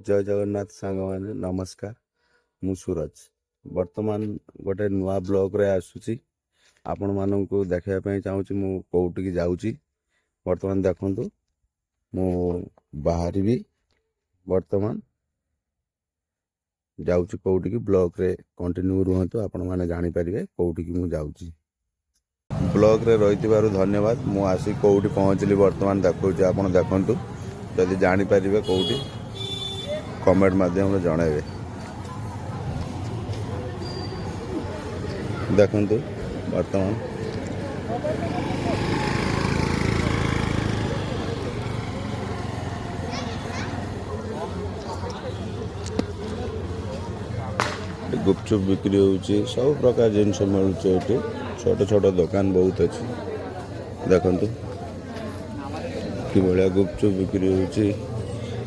जय जगन्नाथ सांग मैंने नमस्कार। मु सूरज वर्तमान गोटे नुआ ब्लॉग रे आसुची आपण मानन को देखा चाहूँगी मु कौटिकी जाऊँगी। वर्तमान देखंतु मु बाहरी भी वर्तमान जाऊँगी कौटिकी ब्लॉग रे कंटिन्यू रुहतु आपण माने जानि परिबे कौटिकी मु जाऊँगी। ब्लॉग रे रही धन्यवाद। मु आसी कौटी पहुँचली वर्तमान देखौछि आपण देखंतु जदि जानि परिबे कौटी कमेंट माध्यम जनइबे। देखंतु वर्तमान गुपचुप बिक्री होउची सब प्रकार जिनस मिलुचे एठी। छोट छोट दुकान बहुत अच्छी देखंतु कि बढिया गुपचुप बिक्री होउची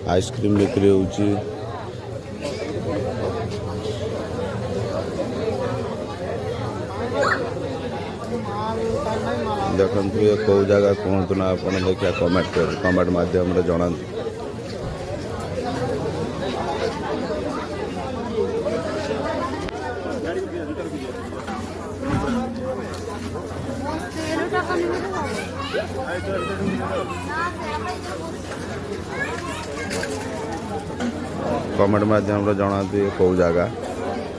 आइसक्रीम बिक्री होउची। देखंतु ये कौ जगह कहतु ना आप देखिए कमेंट माध्यम जनातु। कमेंट माध्यम जनातु ये कौ जगह।